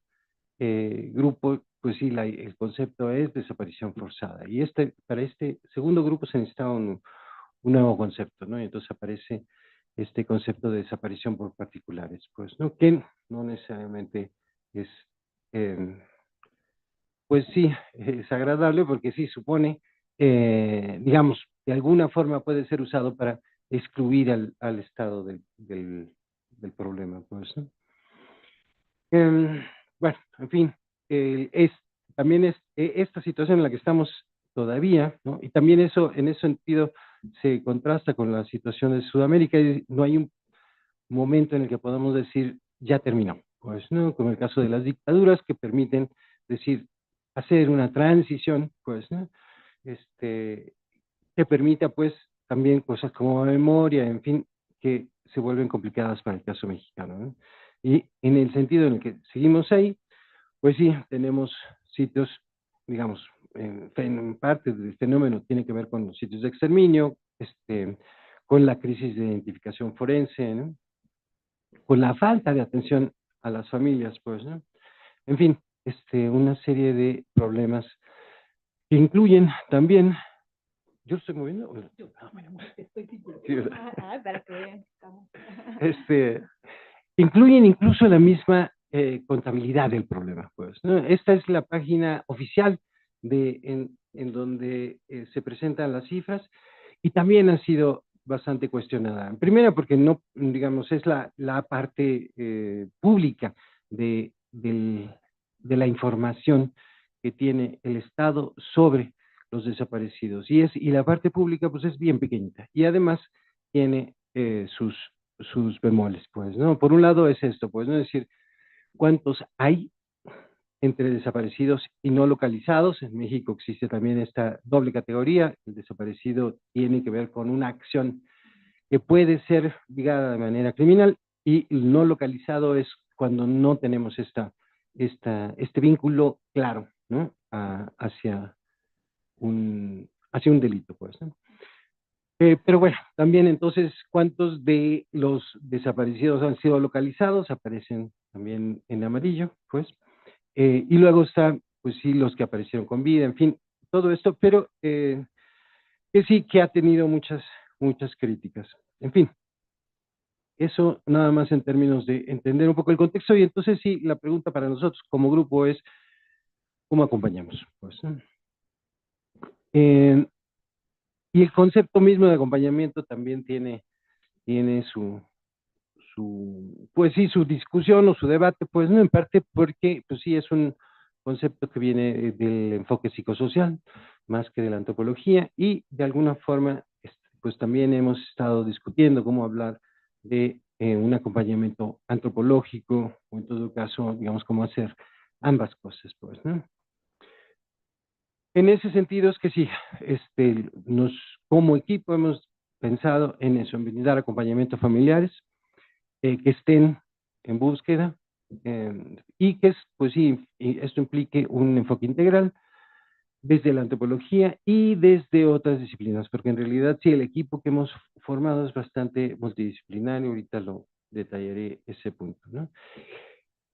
grupo, pues sí, el concepto es desaparición forzada. Y para este segundo grupo se necesitaba un nuevo concepto, ¿no? Y entonces aparece este concepto de desaparición por particulares, pues, ¿no? Que no necesariamente es, pues sí, es agradable porque sí supone, digamos, de alguna forma puede ser usado para excluir al Estado del problema, pues, ¿no? Bueno, en fin, también es esta situación en la que estamos todavía, ¿no? Y también eso, en ese sentido, se contrasta con la situación de Sudamérica, y no hay un momento en el que podamos decir, ya terminó, pues, ¿no? Como el caso de las dictaduras que permiten decir, hacer una transición, pues, ¿no? Que permita, pues, también cosas como memoria, en fin, que se vuelven complicadas para el caso mexicano, ¿no? Y en el sentido en el que seguimos ahí, pues sí, tenemos sitios, digamos, en parte del fenómeno tiene que ver con los sitios de exterminio, con la crisis de identificación forense, ¿no? Con la falta de atención a las familias, pues, ¿no? En fin, una serie de problemas que incluyen también, ¿yo lo estoy moviendo? ¿O no? Bueno, sí, ¿verdad? Para que vean. Este, incluyen incluso la misma contabilidad del problema, pues, ¿no? Esta es la página oficial en donde se presentan las cifras y también ha sido bastante cuestionada. Primero porque no, digamos, es la parte pública de la información que tiene el Estado sobre los desaparecidos. Y la parte pública, pues, es bien pequeñita. Y además tiene sus bemoles, pues, ¿no? Por un lado es esto, pues, ¿no? Es decir, ¿cuántos hay entre desaparecidos y no localizados? En México existe también esta doble categoría. El desaparecido tiene que ver con una acción que puede ser ligada de manera criminal, y el no localizado es cuando no tenemos este vínculo claro, ¿no? Hacia un delito, pues, ¿no? Pero bueno, también entonces, ¿cuántos de los desaparecidos han sido localizados? Aparecen también en amarillo, pues. Y luego está, pues sí, los que aparecieron con vida, en fin, todo esto, pero que sí que ha tenido muchas críticas. En fin, eso nada más en términos de entender un poco el contexto. Y entonces sí, la pregunta para nosotros como grupo es, ¿cómo acompañamos? Pues, ¿no? Y el concepto mismo de acompañamiento también tiene pues sí, su discusión o su debate, pues no, en parte porque, pues sí, es un concepto que viene del enfoque psicosocial, más que de la antropología, y de alguna forma, pues también hemos estado discutiendo cómo hablar de un acompañamiento antropológico, o en todo caso, digamos, cómo hacer ambas cosas, pues, ¿no? En ese sentido es que sí, como equipo hemos pensado en eso, en brindar acompañamiento a familiares, que estén en búsqueda, y que pues sí, y esto implique un enfoque integral desde la antropología y desde otras disciplinas, porque en realidad sí, el equipo que hemos formado es bastante multidisciplinario. Ahorita lo detallaré ese punto, ¿no?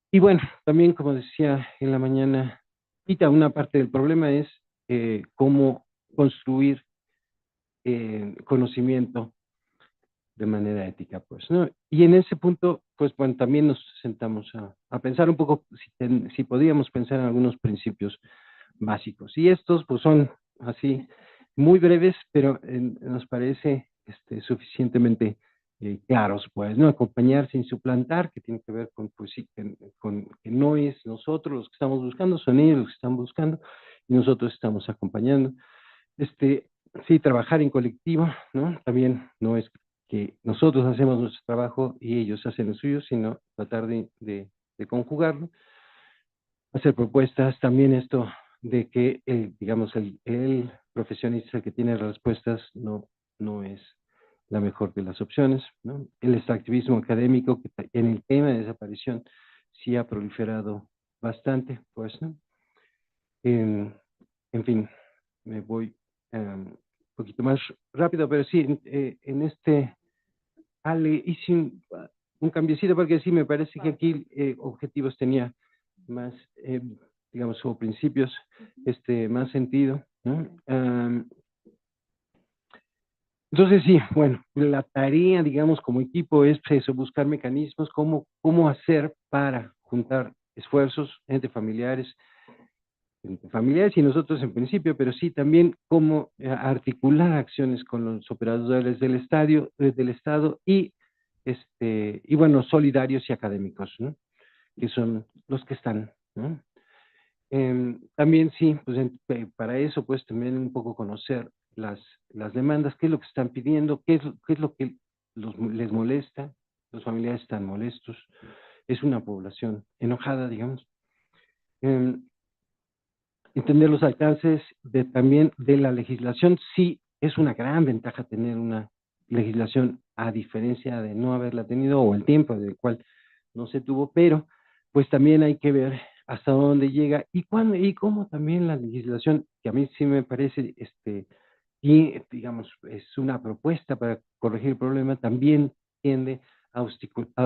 Y bueno, también como decía en la mañana, una parte del problema es cómo construir conocimiento de manera ética, pues, ¿no? Y en ese punto, pues, bueno, también nos sentamos a pensar un poco si podíamos pensar en algunos principios básicos. Y estos, pues, son así muy breves, pero nos parece suficientemente claros, pues, ¿no? Acompañar sin suplantar, que tiene que ver con, pues sí, que no es nosotros los que estamos buscando, son ellos los que están buscando, y nosotros estamos acompañando. Sí, trabajar en colectivo, ¿no? También no es que nosotros hacemos nuestro trabajo y ellos hacen el suyo, sino tratar de conjugarlo, hacer propuestas. También esto de que, digamos, el profesionista, el que tiene las respuestas, no es la mejor de las opciones, ¿no? El extractivismo académico, que en el tema de desaparición sí ha proliferado bastante, pues, ¿no? En fin, me voy un poquito más rápido, pero sí, Ale, hice un cambiecito porque sí, me parece que aquí objetivos tenía más, digamos, o principios, más sentido, ¿no? Entonces sí, bueno, la tarea, digamos, como equipo es eso, buscar mecanismos, cómo hacer para juntar esfuerzos entre familiares y nosotros en principio, pero sí también cómo articular acciones con los operadores del Estado y bueno, solidarios y académicos, ¿no? Que son los que están, ¿no? También sí, pues para eso pues también un poco conocer las demandas, qué es lo que están pidiendo, qué es lo que les molesta, los familiares están molestos, es una población enojada, digamos. Entender los alcances también de la legislación, sí es una gran ventaja tener una legislación a diferencia de no haberla tenido o el tiempo del cual no se tuvo, pero pues también hay que ver hasta dónde llega y cuándo y cómo también la legislación, que a mí sí me parece, y digamos, es una propuesta para corregir el problema, también tiende a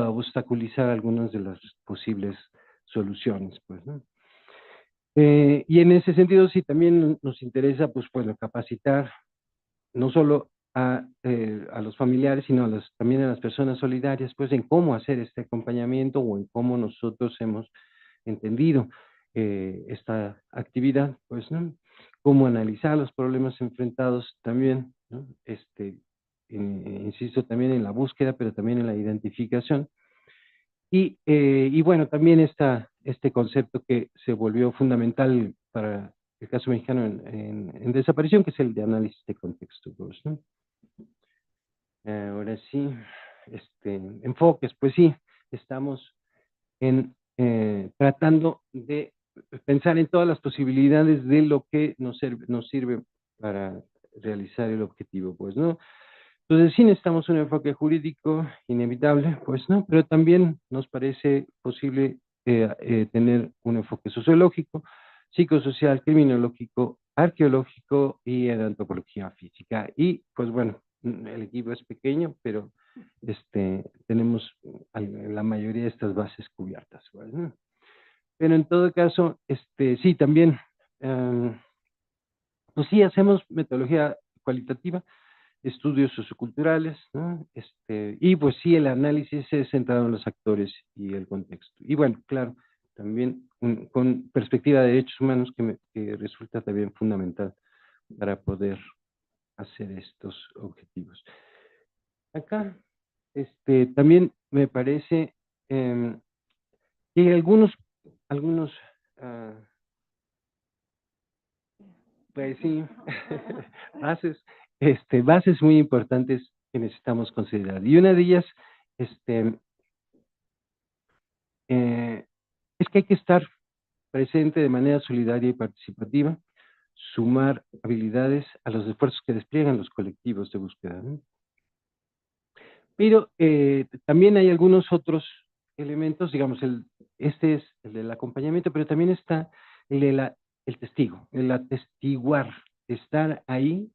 obstaculizar algunas de las posibles soluciones, pues, ¿no? Y en ese sentido, sí, también nos interesa, pues, bueno, capacitar no solo a los familiares, sino también a las personas solidarias, pues, en cómo hacer este acompañamiento o en cómo nosotros hemos entendido esta actividad, pues, ¿no? Cómo analizar los problemas enfrentados también, ¿no? Insisto también en la búsqueda, pero también en la identificación. Y bueno, también este concepto que se volvió fundamental para el caso mexicano en desaparición, que es el de análisis de contexto, pues, ¿no? Ahora sí, enfoques, pues sí, estamos tratando de pensar en todas las posibilidades de lo que nos sirve para realizar el objetivo, pues, ¿no? Entonces, sí necesitamos un enfoque jurídico inevitable, pues no, pero también nos parece posible tener un enfoque sociológico, psicosocial, criminológico, arqueológico y en antropología física. Y pues bueno, el equipo es pequeño, pero tenemos la mayoría de estas bases cubiertas, pues, ¿no? Pero en todo caso, sí, también, pues sí, hacemos metodología cualitativa, estudios socioculturales, ¿no? Y pues sí, el análisis es centrado en los actores y el contexto. Y bueno, claro, también con perspectiva de derechos humanos que resulta también fundamental para poder hacer estos objetivos. Acá, también me parece que hay algunos, ah, pues sí, bases, bases muy importantes que necesitamos considerar. Y una de ellas, es que hay que estar presente de manera solidaria y participativa, sumar habilidades a los esfuerzos que despliegan los colectivos de búsqueda, ¿no? Pero también hay algunos otros elementos, digamos, este es el del acompañamiento, pero también está el testigo, el atestiguar, estar ahí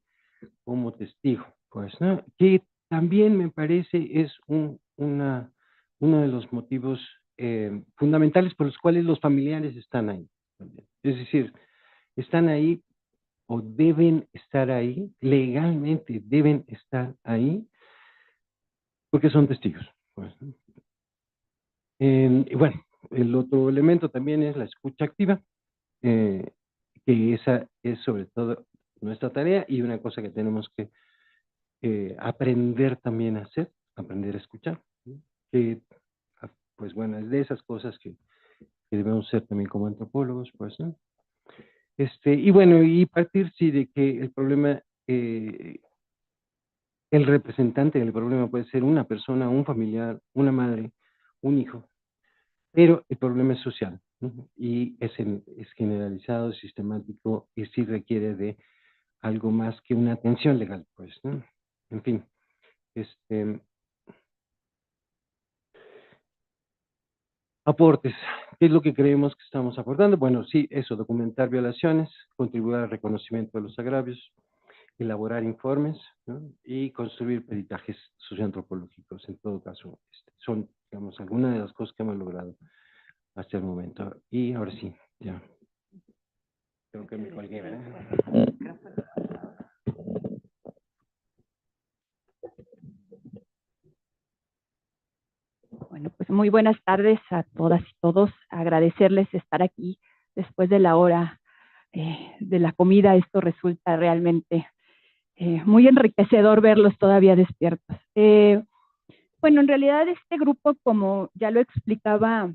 como testigo, pues, ¿no? Que también me parece es uno de los motivos fundamentales por los cuales los familiares están ahí también. Es decir, están ahí o deben estar ahí, legalmente deben estar ahí, porque son testigos, pues, ¿no? Y bueno, el otro elemento también es la escucha activa, eh, que esa es sobre todo nuestra tarea y una cosa que tenemos que aprender también a hacer, aprender a escuchar, ¿no? Que, pues bueno, es de esas cosas que debemos ser también como antropólogos, pues, ¿no? Y bueno, y partir, sí, de que el problema, el representante del problema puede ser una persona, un familiar, una madre, un hijo, pero el problema es social, ¿no? Y es generalizado, sistemático, y sí requiere de algo más que una atención legal, pues, ¿no? En fin, este, aportes. ¿Qué es lo que creemos que estamos aportando? Bueno, sí, eso, documentar violaciones, contribuir al reconocimiento de los agravios, elaborar informes, ¿no? Y construir peritajes socioantropológicos. En todo caso, son, digamos, algunas de las cosas que hemos logrado hasta el momento. Y ahora sí, ya. Creo que me colgué, ¿verdad? Bueno, pues Muy buenas tardes a todas y todos. Agradecerles estar aquí después de la hora de la comida. Esto resulta realmente muy enriquecedor verlos todavía despiertos. Bueno, en realidad este grupo, como ya lo explicaba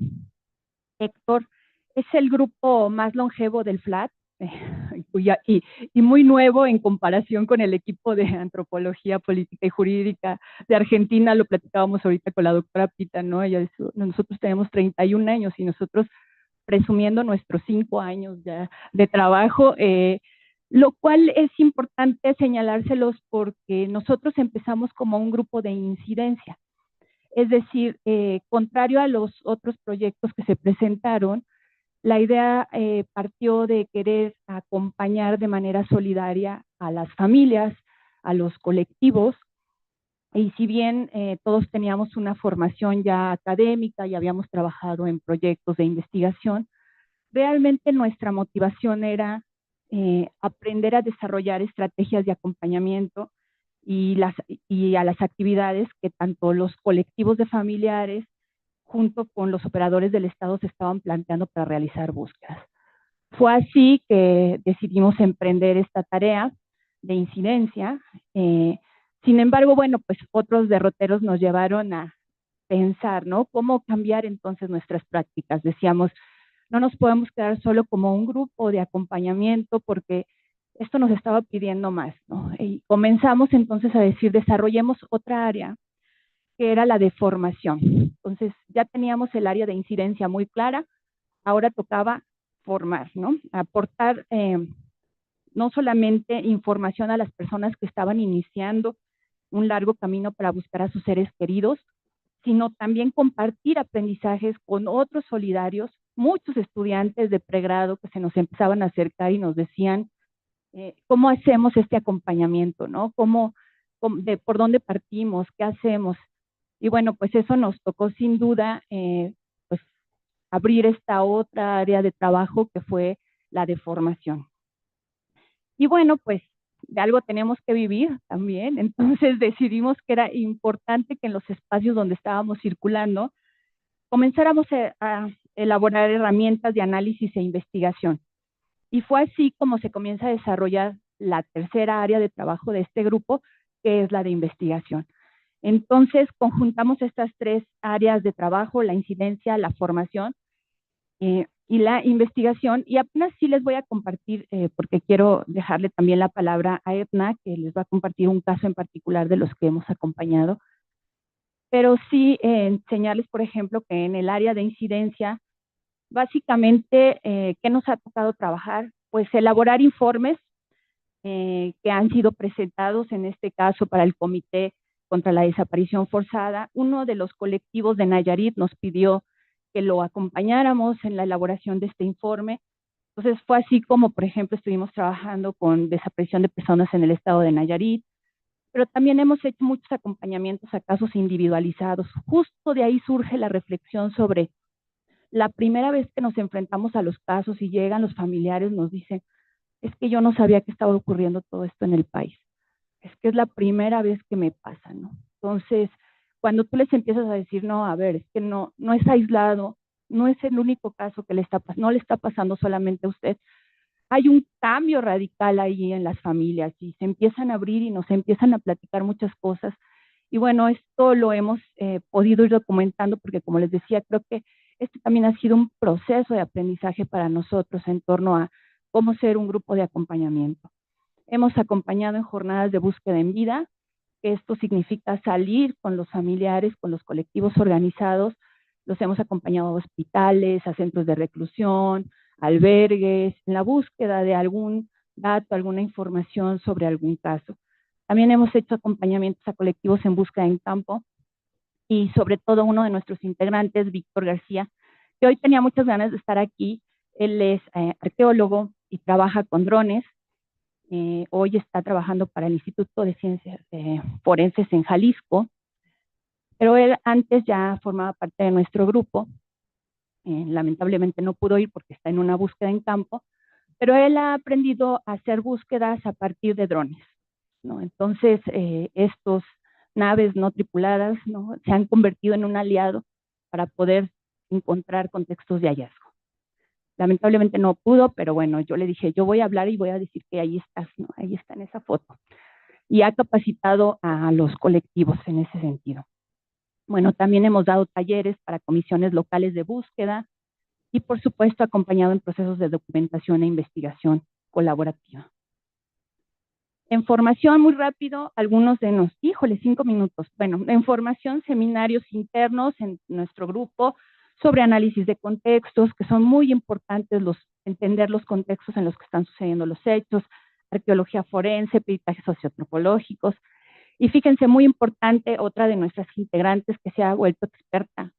Héctor, es el grupo más longevo del FLAT y muy nuevo en comparación con el equipo de antropología política y jurídica de Argentina. Lo platicábamos ahorita con la doctora Pita, ¿no? Nosotros tenemos 31 años y nosotros presumiendo nuestros 5 años ya de trabajo, lo cual es importante señalárselos porque nosotros empezamos como un grupo de incidencia. Es decir, contrario a los otros proyectos que se presentaron, la idea partió de querer acompañar de manera solidaria a las familias, a los colectivos, y si bien todos teníamos una formación ya académica y habíamos trabajado en proyectos de investigación, realmente nuestra motivación era aprender a desarrollar estrategias de acompañamiento y a las actividades que tanto los colectivos de familiares junto con los operadores del Estado se estaban planteando para realizar búsquedas. Fue así que decidimos emprender esta tarea de incidencia. Sin embargo, bueno, pues otros derroteros nos llevaron a pensar, ¿no? ¿Cómo cambiar entonces nuestras prácticas? Decíamos, no nos podemos quedar solo como un grupo de acompañamiento porque esto nos estaba pidiendo más, ¿no? Y comenzamos entonces a decir, desarrollemos otra área que era la de formación. Entonces ya teníamos el área de incidencia muy clara, ahora tocaba formar, ¿no? Aportar no solamente información a las personas que estaban iniciando un largo camino para buscar a sus seres queridos, sino también compartir aprendizajes con otros solidarios, muchos estudiantes de pregrado que se nos empezaban a acercar y nos decían, ¿cómo hacemos este acompañamiento, no? ¿Por dónde partimos? ¿Qué hacemos? Y bueno, pues eso nos tocó sin duda, pues abrir esta otra área de trabajo que fue la de formación. Y bueno, pues de algo tenemos que vivir también, entonces decidimos que era importante que en los espacios donde estábamos circulando comenzáramos a elaborar herramientas de análisis e investigación. Y fue así como se comienza a desarrollar la tercera área de trabajo de este grupo, que es la de investigación. Entonces, conjuntamos estas tres áreas de trabajo, la incidencia, la formación y la investigación. Y apenas sí les voy a compartir, porque quiero dejarle también la palabra a Edna, que les va a compartir un caso en particular de los que hemos acompañado. Pero sí enseñarles, por ejemplo, que en el área de incidencia, básicamente, ¿qué nos ha tocado trabajar? Pues elaborar informes que han sido presentados, en este caso, para el Comité contra la Desaparición Forzada. Uno de los colectivos de Nayarit nos pidió que lo acompañáramos en la elaboración de este informe. Entonces fue así como, por ejemplo, estuvimos trabajando con desaparición de personas en el estado de Nayarit, pero también hemos hecho muchos acompañamientos a casos individualizados. Justo de ahí surge la reflexión sobre la primera vez que nos enfrentamos a los casos y llegan los familiares, nos dicen, es que yo no sabía que estaba ocurriendo todo esto en el país. Es que es la primera vez que me pasa, ¿no? Entonces, cuando tú les empiezas a decir, no, a ver, es que no es aislado, no es el único caso que no le está pasando solamente a usted. Hay un cambio radical ahí en las familias y se empiezan a abrir y nos empiezan a platicar muchas cosas. Y bueno, esto lo hemos podido ir documentando porque, como les decía, creo que este también ha sido un proceso de aprendizaje para nosotros en torno a cómo ser un grupo de acompañamiento. Hemos acompañado en jornadas de búsqueda en vida, que esto significa salir con los familiares, con los colectivos organizados. Los hemos acompañado a hospitales, a centros de reclusión, albergues, en la búsqueda de algún dato, alguna información sobre algún caso. También hemos hecho acompañamientos a colectivos en búsqueda en campo y sobre todo uno de nuestros integrantes, Víctor García, que hoy tenía muchas ganas de estar aquí. Él es arqueólogo y trabaja con drones. Hoy está trabajando para el Instituto de Ciencias Forenses en Jalisco, pero él antes ya formaba parte de nuestro grupo. Lamentablemente no pudo ir porque está en una búsqueda en campo, pero él ha aprendido a hacer búsquedas a partir de drones, ¿no? Entonces, estos naves no tripuladas, ¿no?, se han convertido en un aliado para poder encontrar contextos de hallazgo. Lamentablemente no pudo, pero bueno, yo le dije, yo voy a hablar y voy a decir que ahí estás, ¿no? Ahí está en esa foto. Y ha capacitado a los colectivos en ese sentido. Bueno, también hemos dado talleres para comisiones locales de búsqueda y, por supuesto, acompañado en procesos de documentación e investigación colaborativa. En formación, muy rápido, algunos de nos, híjole, 5 minutos. Bueno, en formación, seminarios internos en nuestro grupo sobre análisis de contextos, que son muy importantes entender los contextos en los que están sucediendo los hechos, arqueología forense, peritajes socioantropológicos. Y fíjense, muy importante, otra de nuestras integrantes que se ha vuelto experta,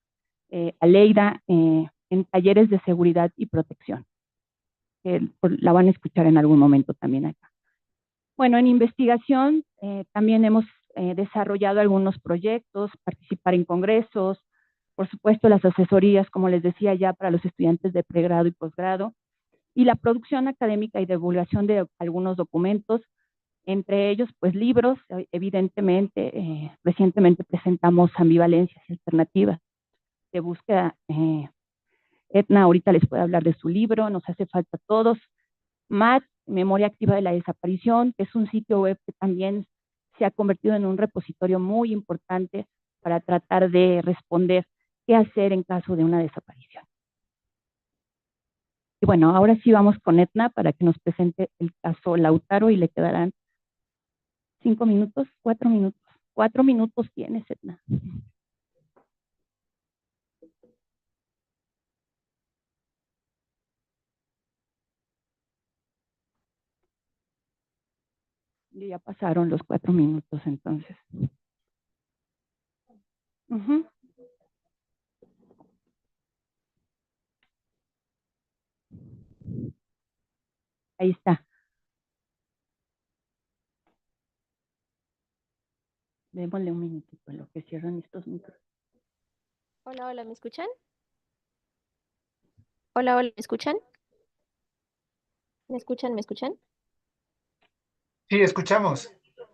Aleida, en talleres de seguridad y protección. La van a escuchar en algún momento también acá. Bueno, en investigación también hemos desarrollado algunos proyectos, participar en congresos, por supuesto las asesorías, como les decía ya, para los estudiantes de pregrado y posgrado, y la producción académica y divulgación de algunos documentos, entre ellos, pues libros, evidentemente, recientemente presentamos Ambivalencias y Alternativas de búsqueda. Etna ahorita les puede hablar de su libro, Nos hace falta a todos. MAT, Memoria Activa de la Desaparición, que es un sitio web que también se ha convertido en un repositorio muy importante para tratar de responder qué hacer en caso de una desaparición. Y bueno, ahora sí vamos con Etna para que nos presente el caso Lautaro y le quedarán 5 minutos, 4 minutos. 4 minutos tienes, Etna. Y ya pasaron los 4 minutos entonces. Ahí está. Démosle un minutito en lo que cierran estos micros. Hola, hola, ¿me escuchan? Hola, hola, ¿me escuchan? ¿Me escuchan? ¿Me escuchan? Sí, escuchamos.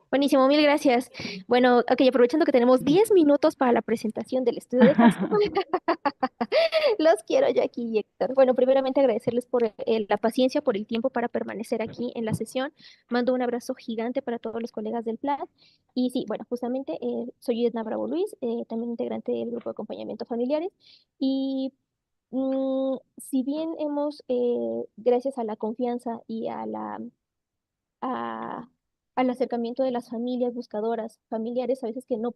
Buenísimo, mil gracias. Bueno, ok, aprovechando que tenemos 10 minutos para la presentación del estudio de caso, los quiero, Jackie y Héctor. Bueno, primeramente agradecerles por la paciencia, por el tiempo para permanecer aquí en la sesión. Mando un abrazo gigante para todos los colegas del PLAD. Y sí, bueno, justamente soy Edna Bravo Luis, también integrante del grupo de acompañamiento familiares. Y si bien hemos, gracias a la confianza y a- al acercamiento de las familias buscadoras, familiares a veces que no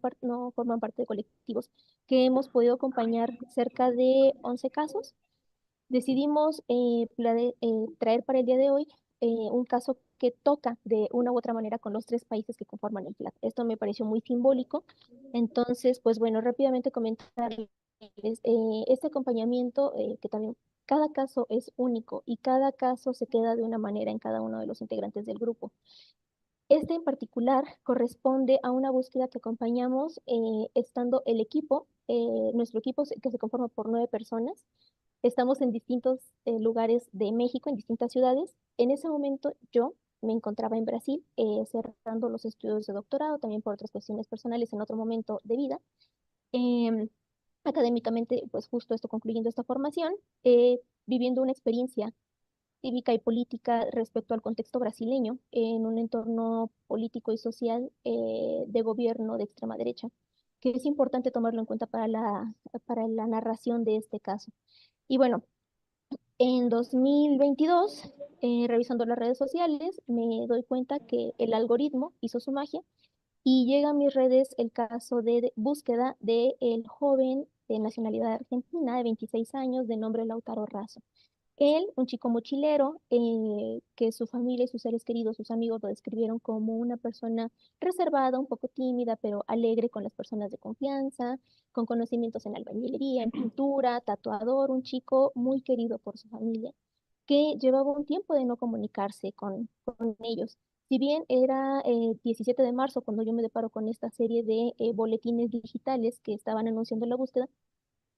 forman parte de colectivos, que hemos podido acompañar cerca de 11 casos, decidimos traer para el día de hoy un caso que toca de una u otra manera con los 3 países que conforman el PLAD. Esto me pareció muy simbólico. Entonces, pues bueno, rápidamente comentarles este acompañamiento que también cada caso es único y cada caso se queda de una manera en cada uno de los integrantes del grupo. Este en particular corresponde a una búsqueda que acompañamos estando el equipo, nuestro equipo que se conforma por 9 personas. Estamos en distintos lugares de México, en distintas ciudades. En ese momento yo me encontraba en Brasil, cerrando los estudios de doctorado, también por otras cuestiones personales en otro momento de vida. Em, Académicamente, pues justo esto, concluyendo esta formación, viviendo una experiencia cívica y política respecto al contexto brasileño en un entorno político y social de gobierno de extrema derecha, que es importante tomarlo en cuenta para la narración de este caso. Y bueno, en 2022, revisando las redes sociales, me doy cuenta que el algoritmo hizo su magia y llega a mis redes el caso de búsqueda del joven de nacionalidad argentina de 26 años de nombre Lautaro Razo. Él, un chico mochilero, que su familia y sus seres queridos, sus amigos lo describieron como una persona reservada, un poco tímida, pero alegre con las personas de confianza, con conocimientos en albañilería, en pintura, tatuador, un chico muy querido por su familia, que llevaba un tiempo de no comunicarse con ellos. Si bien era 17 de marzo cuando yo me deparo con esta serie de boletines digitales que estaban anunciando la búsqueda,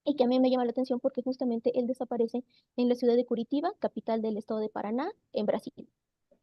y que a mí me llama la atención porque justamente él desaparece en la ciudad de Curitiba, capital del estado de Paraná, en Brasil.